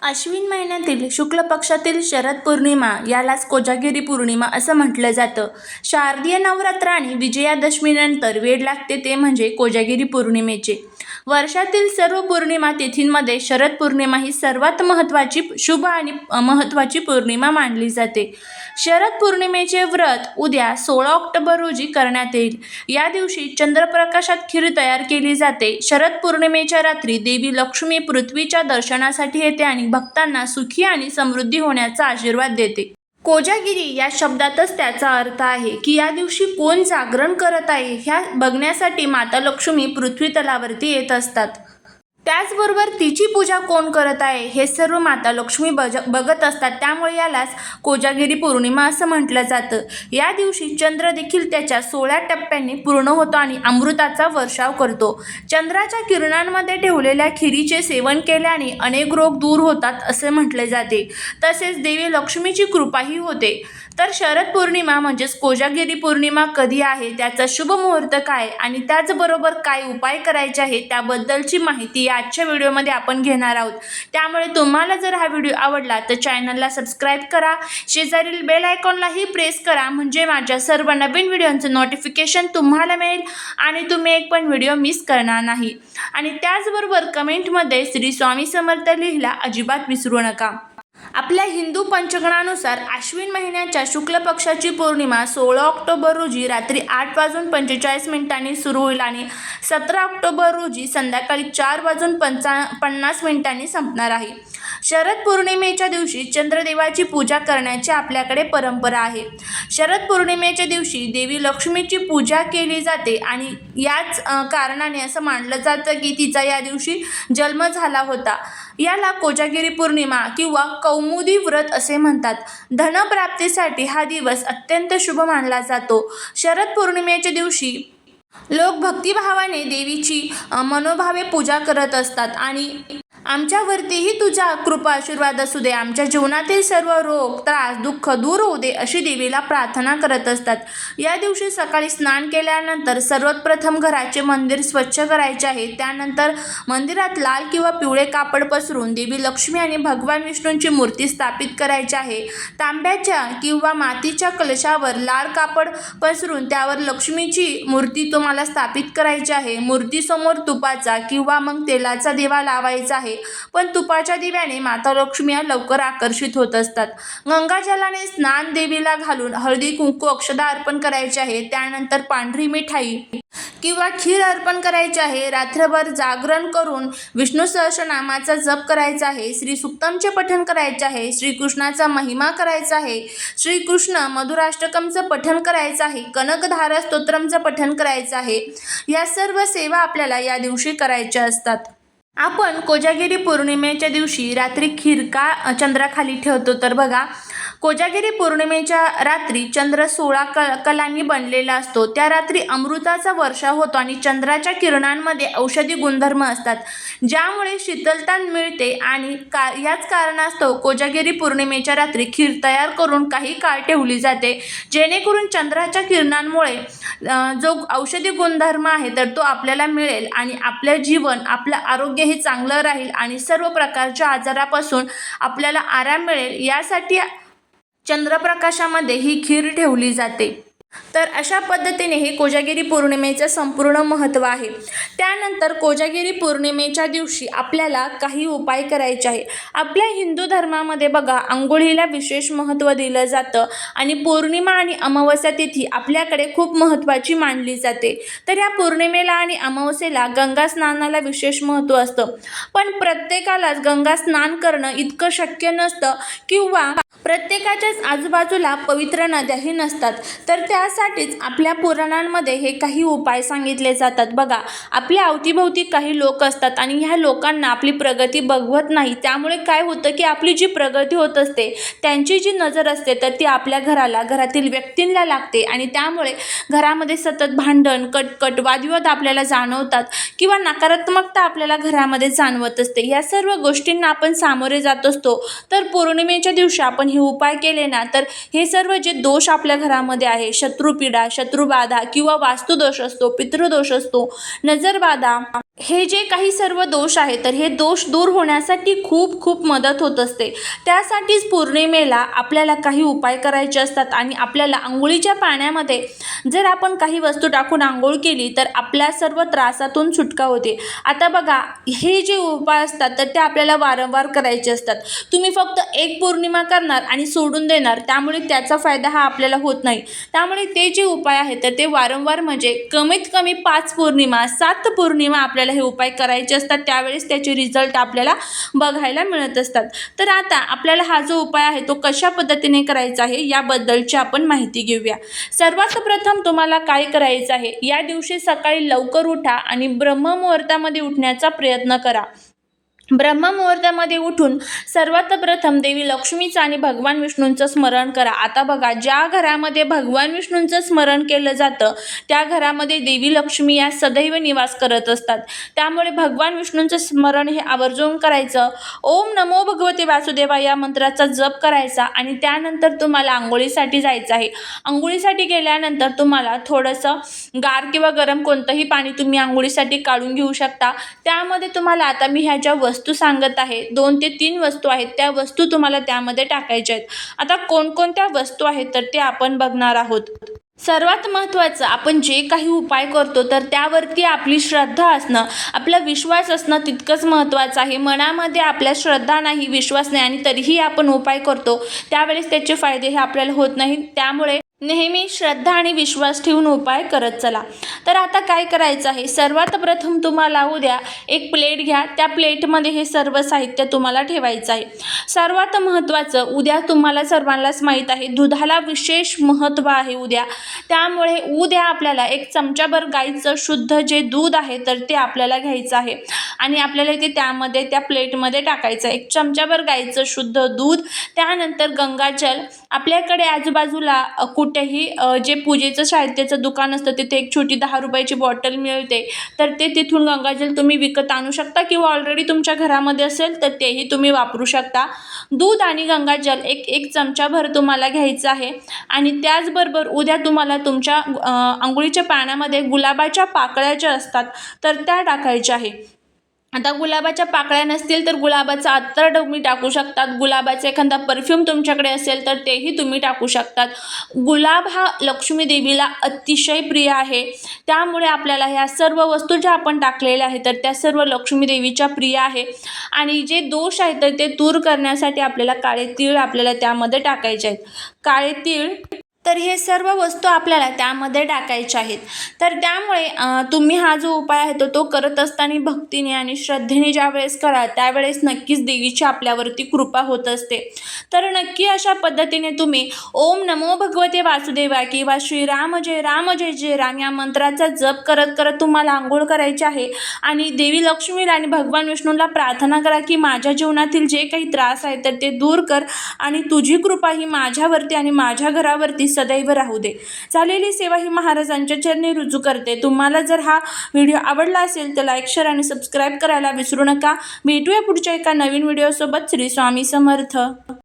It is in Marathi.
अश्विन महिन्यातील शुक्ल पक्षातील शरद पौर्णिमा यालाच कोजागिरी पौर्णिमा असं म्हटलं जातं. शारदीय नवरात्र आणि विजयादशमीनंतर वेळ लागते ते म्हणजे कोजागिरी पौर्णिमेचे. वर्षातील सर्व पौर्णिमा तिथींमध्ये शरद पौर्णिमा ही सर्वात महत्त्वाची, शुभ आणि महत्त्वाची पौर्णिमा मानली जाते. शरद पौर्णिमेचे व्रत उद्या 16 ऑक्टोबर रोजी करण्यात येईल. या दिवशी चंद्रप्रकाशात खीर तयार केली जाते. शरद पौर्णिमेच्या रात्री देवी लक्ष्मी पृथ्वीच्या दर्शनासाठी येते आणि भक्तांना सुखी आणि समृद्धी होण्याचा आशीर्वाद देते. कोजागिरी या शब्दातच त्याचा अर्थ आहे की या दिवशी कोण जागरण करत आहे ह्या बघण्यासाठी माता लक्ष्मी पृथ्वी तलावरती येत असतात. त्याचबरोबर तिची पूजा कोण करत आहे हे सर्व माता लक्ष्मी बघत असतात. त्यामुळे यालाच कोजागिरी पौर्णिमा असं म्हटलं जातं. या दिवशी चंद्र देखील त्याच्या 16 टप्प्यांनी पूर्ण होतो आणि अमृताचा वर्षाव करतो. चंद्राच्या किरणांमध्ये ठेवलेल्या खिरीचे सेवन केल्याने अनेक रोग दूर होतात असे म्हटले जाते. तसेच देवी लक्ष्मीची कृपाही होते. तर शरद पौर्णिमा म्हणजेच कोजागिरी पौर्णिमा कधी आहे, त्याचा शुभ मुहूर्त काय आणि त्याचबरोबर काय उपाय करायचे आहे त्याबद्दलची माहिती आजच्या व्हिडिओमध्ये आपण घेणार आहोत. त्यामुळे तुम्हाला जर हा व्हिडिओ आवडला तर चॅनलला सबस्क्राईब करा, शेजारील बेल आयकॉनलाही प्रेस करा म्हणजे माझ्या सर्व नवीन व्हिडिओंचं नोटिफिकेशन तुम्हाला मिळेल आणि तुम्ही एक पण व्हिडिओ मिस करणार नाही. आणि त्याचबरोबर कमेंटमध्ये श्री स्वामी समर्थ लिहायला अजिबात विसरू नका. आपल्या हिंदू पंचांगानुसार अश्विन महिन्याच्या शुक्ल पक्षाची पौर्णिमा 16 ऑक्टोबर रोजी रात्री 8:45 सुरू होईल आणि 17 ऑक्टोबर रोजी संध्याकाळी 4:50 संपणार आहे. शरद पौर्णिमेच्या दिवशी चंद्रदेवाची पूजा करण्याची आपल्याकडे परंपरा आहे. शरद पौर्णिमेच्या दिवशी देवी लक्ष्मीची पूजा केली जाते आणि याच कारणाने असं मानलं जातं की तिचा या दिवशी जन्म झाला होता. याला कोजागिरी पौर्णिमा किंवा कौमुदी व्रत असे म्हणतात. धनप्राप्तीसाठी हा दिवस अत्यंत शुभ मानला जातो. शरद पौर्णिमेच्या दिवशी लोक भक्तिभावाने देवीची मनोभावे पूजा करत असतात आणि आमच्यावरतीही तुझा कृपा आशीर्वाद असू दे, आमच्या जीवनातील सर्व रोग त्रास दुःख दूर होऊ दे अशी देवीला प्रार्थना करत असतात. या दिवशी सकाळी स्नान केल्यानंतर सर्वात प्रथम घराचे मंदिर स्वच्छ करायचे आहे. त्यानंतर मंदिरात लाल किंवा पिवळे कापड पसरून देवी लक्ष्मी आणि भगवान विष्णूंची मूर्ती स्थापित करायची आहे. तांब्याच्या किंवा मातीच्या कलशावर लाल कापड पसरून त्यावर लक्ष्मीची मूर्ती तुम्हाला स्थापित करायची आहे. मूर्तीसमोर तुपाचा किंवा मग तेलाचा दिवा लावायचा आहे. पण तुपाच्या दिव्याने माता लक्ष्मी लवकर आकर्षित होत असतात. गंगाजलाने स्नान देवीला घालून हळदी कुंकू अक्षदा अर्पण करायचे आहे. त्यानंतर पांढरी मिठाई किंवा खीर अर्पण करायची आहे. रात्रभर जागरण करून विष्णू सहस्रनामाचा जप करायचा आहे. श्री सुक्तमचे पठण करायचे आहे. श्रीकृष्णाचा महिमा करायचा आहे. श्रीकृष्ण मधुराष्टकमचं पठण करायचं आहे. कनकधारा स्तोत्रमचं पठण करायचं आहे. या सर्व सेवा आपल्याला या दिवशी करायच्या असतात. आपण कोजागिरी पौर्णिमेच्या दिवशी रात्री खीर का चंद्राखाली ठेवतो तर बघा, कोजागिरी पौर्णिमेच्या रात्री चंद्र 16 कलांनी बनलेला असतो. त्या रात्री अमृताचा वर्षाव होतो आणि चंद्राच्या किरणांमध्ये औषधी गुणधर्म असतात ज्यामुळे शीतलता मिळते आणि याच कारणास्तव कोजागिरी पौर्णिमेच्या रात्री खीर तयार करून काही काळ ठेवली जाते जेणेकरून चंद्राच्या किरणांमुळे जो औषधी गुणधर्म आहे तर तो आपल्याला मिळेल आणि आपलं जीवन, आपलं आरोग्य हे चांगलं राहील आणि सर्व प्रकारच्या आजारापासून आपल्याला आराम मिळेल. यासाठी चंद्रप्रकाशामध्ये ही खीर ठेवली जाते. तर अशा पद्धतीने हे कोजागिरी पौर्णिमेचं संपूर्ण महत्त्व आहे. त्यानंतर कोजागिरी पौर्णिमेच्या दिवशी आपल्याला काही उपाय करायचे आहे. आपल्या हिंदू धर्मामध्ये बघा, अंघोळीला विशेष महत्त्व दिलं जातं आणि पौर्णिमा आणि अमावस्या तिथी आपल्याकडे खूप महत्त्वाची मानली जाते. तर या पौर्णिमेला आणि अमावस्येला गंगा स्नानाला विशेष महत्त्व असतं. पण प्रत्येकालाच गंगा स्नान करणं इतकं शक्य नसतं किंवा प्रत्येकाच्याच आजूबाजूला पवित्र नद्याही नसतात. तर त्यासाठीच आपल्या पुराणांमध्ये हे काही उपाय सांगितले जातात. बघा, आपल्या अवतीभोवती काही लोक असतात आणि ह्या लोकांना आपली प्रगती बघवत नाही. त्यामुळे काय होतं की आपली जी प्रगती होत असते त्यांची जी नजर असते तर ती आपल्या घराला, घरातील व्यक्तींना लागते आणि त्यामुळे घरामध्ये सतत भांडण, कटकट, वादविवाद आपल्याला जाणवतात किंवा नकारात्मकता आपल्याला घरामध्ये जाणवत असते. या सर्व गोष्टींना आपण सामोरे जात असतो. तर पौर्णिमेच्या दिवशी आपण हे उपाय केले ना तर हे सर्व जे दोष आपल्या घरामध्ये आहे, शत्रुपीडा, शत्रुबाधा किंवा वास्तुदोष असतो, पितृदोष असतो, नजरबाधा, हे जे काही सर्व दोष आहेत तर हे दोष दूर होण्यासाठी खूप खूप मदत होत असते. त्यासाठीच पौर्णिमेला आपल्याला काही उपाय करायचे असतात आणि आपल्याला अंघोळीच्या पाण्यामध्ये जर आपण काही वस्तू टाकून अंघोळ केली तर आपल्या सर्व त्रासातून सुटका होते. आता बघा, हे जे उपाय असतात तर ते आपल्याला वारंवार करायचे असतात. तुम्ही फक्त एक पौर्णिमा करणार आणि सोडून देणार, त्यामुळे त्याचा फायदा हा आपल्याला होत नाही. त्यामुळे ते जे उपाय आहेत तर ते वारंवार म्हणजे कमीत कमी 5 पौर्णिमा 7 पौर्णिमा आपल्याला हे उपाय करायचे असतात. त्यावेळेस त्याचे रिझल्ट आपल्याला बघायला मिळत असतात. तर आता आपल्याला हा जो उपाय आहे तो कशा पद्धतीने करायचा आहे याबद्दलची आपण माहिती घेऊया. सर्वात प्रथम तुम्हाला काय करायचं आहे, या दिवशी सकाळी लवकर उठा आणि ब्रह्ममुहूर्तामध्ये उठण्याचा प्रयत्न करा. ब्रह्ममुहूर्तामध्ये उठून सर्वात प्रथम देवी लक्ष्मीचं आणि भगवान विष्णूंचं स्मरण करा. आता बघा, ज्या घरामध्ये भगवान विष्णूंचं स्मरण केलं जातं त्या घरामध्ये देवी लक्ष्मी या सदैव निवास करत असतात. त्यामुळे भगवान विष्णूंचं स्मरण हे आवर्जून करायचं. ओम नमो भगवते वासुदेवा या मंत्राचा जप करायचा आणि त्यानंतर तुम्हाला आंघोळीसाठी जायचं आहे. आंघोळीसाठी गेल्यानंतर तुम्हाला थोडंसं गार किंवा गरम कोणतंही पाणी तुम्ही आंघोळीसाठी काढून घेऊ शकता. त्यामध्ये तुम्हाला आता मी ह्या ज्या वस्तू सांगत आहे, 2 ते 3 वस्तू आहेत, त्या वस्तू तुम्हाला त्यामध्ये टाकायच्या आहेत. आता कोणकोणत्या वस्तू आहेत तर ते आपण बघणार आहोत. सर्वात महत्त्वाचं, आपण जे काही उपाय करतो तर त्यावरती आपली श्रद्धा असणं, आपला विश्वास असणं तितकंच महत्त्वाचं आहे. मनामध्ये आपल्या श्रद्धा नाही, विश्वास नाही आणि तरीही आपण उपाय करतो त्यावेळेस त्याचे फायदे हे आपल्याला होत नाहीत. त्यामुळे नेहमी श्रद्धा आणि विश्वास ठेवून उपाय करत चला. तर आता काय करायचं आहे, सर्वात प्रथम तुम्हाला उद्या एक प्लेट घ्या. त्या प्लेटमध्ये हे सर्व साहित्य तुम्हाला ठेवायचं आहे. सर्वात महत्त्वाचं, उद्या तुम्हाला सर्वांनाच माहीत आहे दुधाला विशेष महत्त्व आहे उद्या. त्यामुळे उद्या आपल्याला 1 चमचाभर गाईचं शुद्ध जे दूध आहे तर ते आपल्याला घ्यायचं आहे आणि आपल्याला ते त्यामध्ये त्या प्लेटमध्ये टाकायचं आहे. 1 चमचाभर गाईचं शुद्ध दूध, त्यानंतर गंगाजल. आपल्याकडे आजूबाजूला कुठेही जे पूजेचं साहित्याचं दुकान असतं तिथे एक छोटी 10 रुपयाची बॉटल मिळते, तर ते तिथून गंगाजल तुम्ही विकत आणू शकता किंवा ऑलरेडी तुमच्या घरामध्ये असेल तर तेही तुम्ही वापरू शकता. दूध आणि गंगाजल एक चमचाभर तुम्हाला घ्यायचं आहे आणि त्याचबरोबर उद्या तुम्हाला तुमच्या अंघोळीच्या पाण्यामध्ये गुलाबाच्या पाकळ्या ज्या असतात तर त्या टाकायच्या आहे. आता गुलाबाच्या पाकळ्या नसतील तर गुलाबाचा अत्तर तुम्ही टाकू शकतात. गुलाबाचा एखादा परफ्यूम तुमच्याकडे असेल तर तेही तुम्ही टाकू शकतात. गुलाब हा लक्ष्मी देवीला अतिशय प्रिय आहे. त्यामुळे आपल्याला ह्या सर्व वस्तू ज्या आपण टाकलेल्या आहेत तर त्या सर्व लक्ष्मी देवीच्या प्रिय आहे. आणि जे दोष आहेत तर ते दूर करण्यासाठी आपल्याला काळे तीळ आपल्याला त्यामध्ये टाकायचे आहेत. काळे तीळ, तर हे सर्व वस्तू आपल्याला त्यामध्ये टाकायच्या आहेत. तर त्यामुळे तुम्ही हा जो उपाय आहे तो करत असताना भक्तीने आणि श्रद्धेने ज्यावेळेस कराल त्यावेळेस नक्कीच देवीची आपल्यावरती कृपा होत असते. तर नक्की अशा पद्धतीने तुम्ही ओम नमो भगवते वासुदेवा किंवा श्रीराम जय जय राम या मंत्राचा जप करत करत तुम्हाला आंघोळ करायची आहे आणि देवी लक्ष्मीला आणि भगवान विष्णूला प्रार्थना करा की माझ्या जीवनातील जे काही त्रास आहे तर ते दूर कर आणि तुझी कृपा ही माझ्यावरती आणि माझ्या घरावरती सदैव राहू दे. झालेली सेवा ही महाराजांच्या चरणी रुजू करते. तुम्हाला जर हा व्हिडिओ आवडला असेल तर लाईक, शेअर आणि सबस्क्राईब करायला विसरू नका. भेटूया पुढच्या एका नवीन व्हिडिओसोबत. श्री स्वामी समर्थ.